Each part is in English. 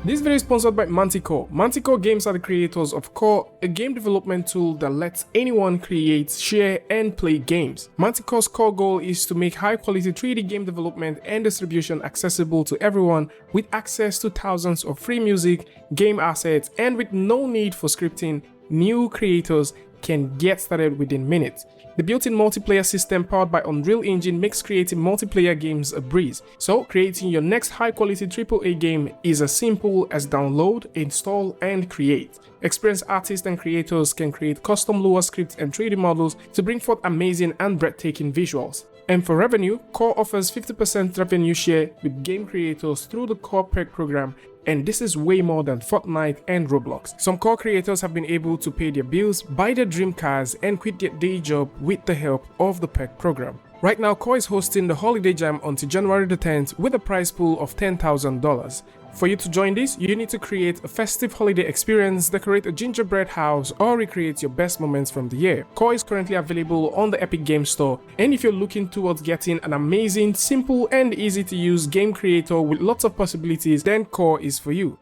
This video is sponsored by Manticore. Manticore Games are the creators of Core, a game development tool that lets anyone create, share, and play games. Manticore's core goal is to make high-quality 3D game development and distribution accessible to everyone with access to thousands of free music, game assets, and with no need for scripting. New creators can get started within minutes. The built-in multiplayer system powered by Unreal Engine makes creating multiplayer games a breeze. So creating your next high-quality AAA game is as simple as download, install, and create. Experienced artists and creators can create custom Lua scripts and 3D models to bring forth amazing and breathtaking visuals. And for revenue, Core offers 50% revenue share with game creators through the Core Perk program, and this is way more than Fortnite and Roblox. Some Core creators have been able to pay their bills, buy their dream cars, and quit their day job with the help of the Perk program. Right now, Core is hosting the Holiday Jam until January the 10th with a prize pool of $10,000. For you to join this, you need to create a festive holiday experience, decorate a gingerbread house, or recreate your best moments from the year. Core is currently available on the Epic Games Store, and if you're looking towards getting an amazing, simple, and easy to use game creator with lots of possibilities, then Core is for you.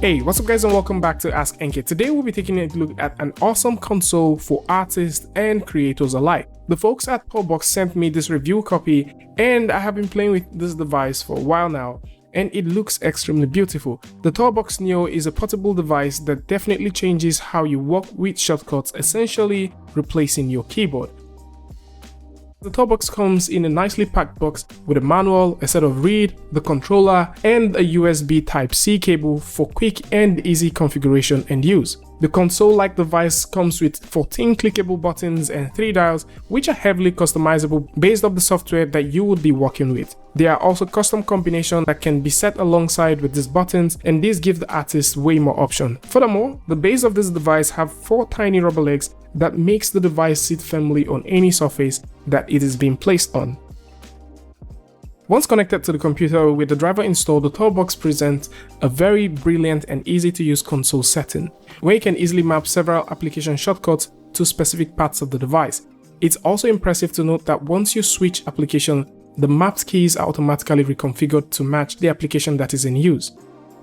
Hey, what's up guys, and welcome back to askNK. Today we'll be taking a look at an awesome console for artists and creators alike. The folks at tourbox sent me this review copy, and I have been playing with this device for a while now, and it looks extremely beautiful. The tourbox Neo is a portable device that definitely changes how you work with shortcuts, essentially replacing your keyboard. The tourbox comes in a nicely packed box with a manual, a set of read, the controller, and a USB Type-C cable for quick and easy configuration and use. The console-like device comes with 14 clickable buttons and 3 dials, which are heavily customizable based on the software that you would be working with. There are also custom combinations that can be set alongside with these buttons, and these give the artist way more options. Furthermore, the base of this device have 4 tiny rubber legs that makes the device sit firmly on any surface that it is being placed on. Once connected to the computer with the driver installed, the tourbox presents a very brilliant and easy to use console setting, where you can easily map several application shortcuts to specific parts of the device. It's also impressive to note that once you switch application, the mapped keys are automatically reconfigured to match the application that is in use.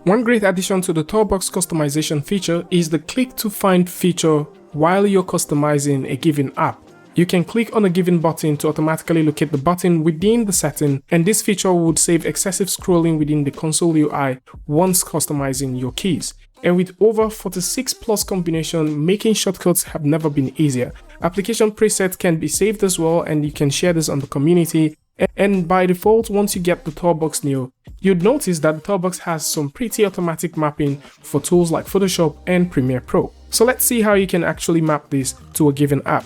One great addition to the tourbox customization feature is the click to find feature while you're customizing a given app. You can click on a given button to automatically locate the button within the setting, and this feature would save excessive scrolling within the console UI once customizing your keys. And with over 46 plus combinations, making shortcuts have never been easier. Application presets can be saved as well, and you can share this on the community. And by default, once you get the tourbox Neo, you'd notice that the tourbox has some pretty automatic mapping for tools like Photoshop and Premiere Pro. So let's see how you can actually map this to a given app.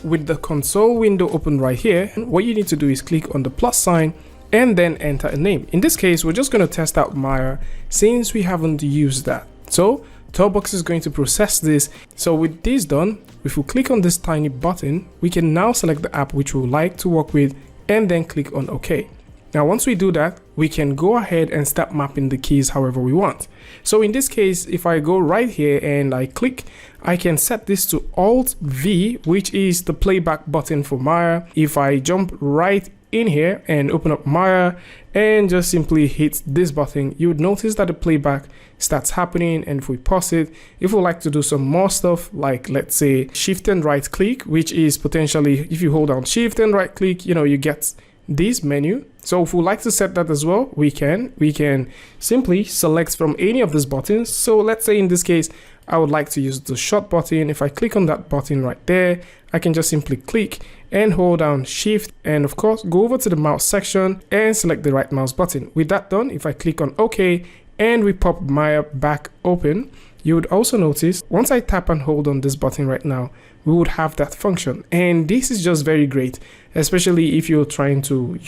With the console window open right here, what you need to do is click on the plus sign and then enter a name. In this case, we're just going to test out Maya since we haven't used that. So tourbox is going to process this. So with this done, if we click on this tiny button, we can now select the app which we would like to work with and then click on OK. Now once we do that, we can go ahead and start mapping the keys however we want. So in this case, if I go right here and I click, I can set this to Alt V, which is the playback button for Maya. If I jump right in here and open up Maya and just simply hit this button, you would notice that the playback starts happening. And if we pause it, if we like to do some more stuff, like let's say shift and right click, which is potentially if you hold down shift and right click, you get this menu. So if we like to set that as well, we can simply select from any of these buttons. So let's say in this case, I would like to use the short button. If I click on that button right there, I can just simply click and hold down shift and of course go over to the mouse section and select the right mouse button. With that done, if I click on OK and we pop Maya back open, you would also notice once I tap and hold on this button right now, we would have that function. And this is just very great, especially if you're trying to,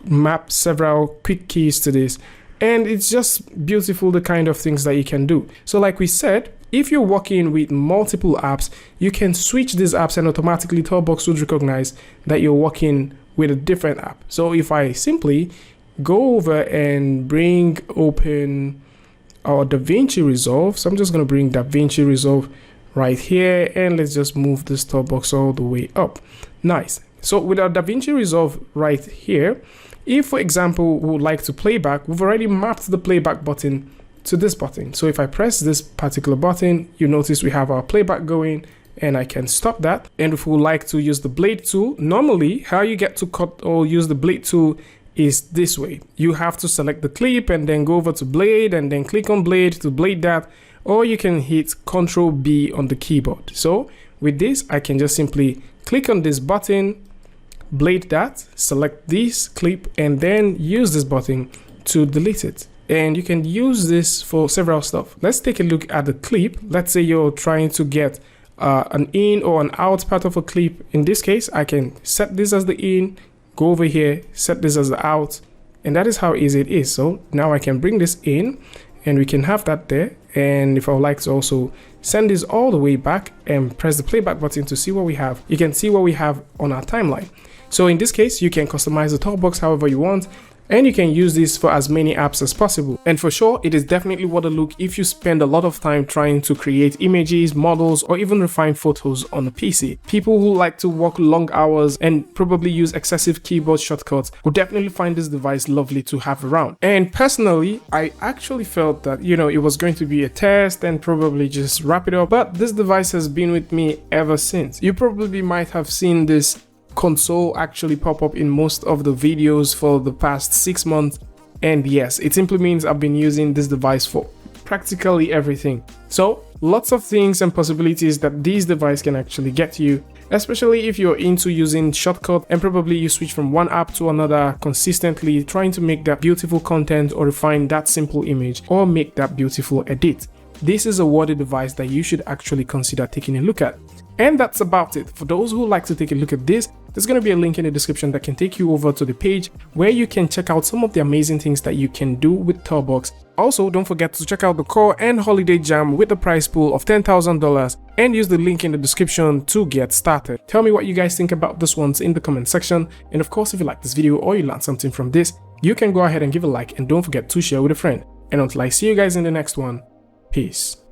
map several quick keys to this. And it's just beautiful, the kind of things that you can do. So like we said, if you're working with multiple apps, you can switch these apps and automatically tourbox would recognize that you're working with a different app. So if I simply go over and bring open our DaVinci Resolve, so I'm just going to bring DaVinci Resolve right here, and let's just move this tourbox all the way up. Nice. So with our DaVinci Resolve right here, if for example we would like to playback, we've already mapped the playback button to this button. So if I press this particular button, you notice we have our playback going, and I can stop that. And if we would like to use the blade tool, normally how you get to cut or use the blade tool is this way. You have to select the clip and then go over to blade and then click on blade to blade that, or you can hit Ctrl B on the keyboard. So with this, I can just simply click on this button, blade that, select this clip, and then use this button to delete it. And you can use this for several stuff. Let's take a look at the clip. Let's say you're trying to get an in or an out part of a clip. In this case, I can set this as the in, go over here, set this as the out, and that is how easy it is. So now I can bring this in and we can have that there. And if I would like to also send this all the way back and press the playback button to see what we have, you can see what we have on our timeline. So in this case, you can customize the tourbox however you want, and you can use this for as many apps as possible. And for sure, it is definitely worth a look if you spend a lot of time trying to create images, models, or even refine photos on a PC. People who like to work long hours and probably use excessive keyboard shortcuts will definitely find this device lovely to have around. And personally, I actually felt that, you know, it was going to be a test and probably just wrap it up, but this device has been with me ever since. You probably might have seen this console actually pop up in most of the videos for the past 6 months, and yes, it simply means I've been using this device for practically everything. So lots of things and possibilities that this device can actually get you, especially if you're into using shortcut and probably you switch from one app to another consistently, trying to make that beautiful content or refine that simple image or make that beautiful edit. This is a worthy device that you should actually consider taking a look at. And that's about it. For those who would like to take a look at this, there's going to be a link in the description that can take you over to the page where you can check out some of the amazing things that you can do with tourbox. Also, don't forget to check out the core and holiday jam with the prize pool of $10,000 and use the link in the description to get started. Tell me what you guys think about this ones in the comment section. And of course, if you like this video or you learned something from this, you can go ahead and give a like, and don't forget to share with a friend. And until I see you guys in the next one, peace.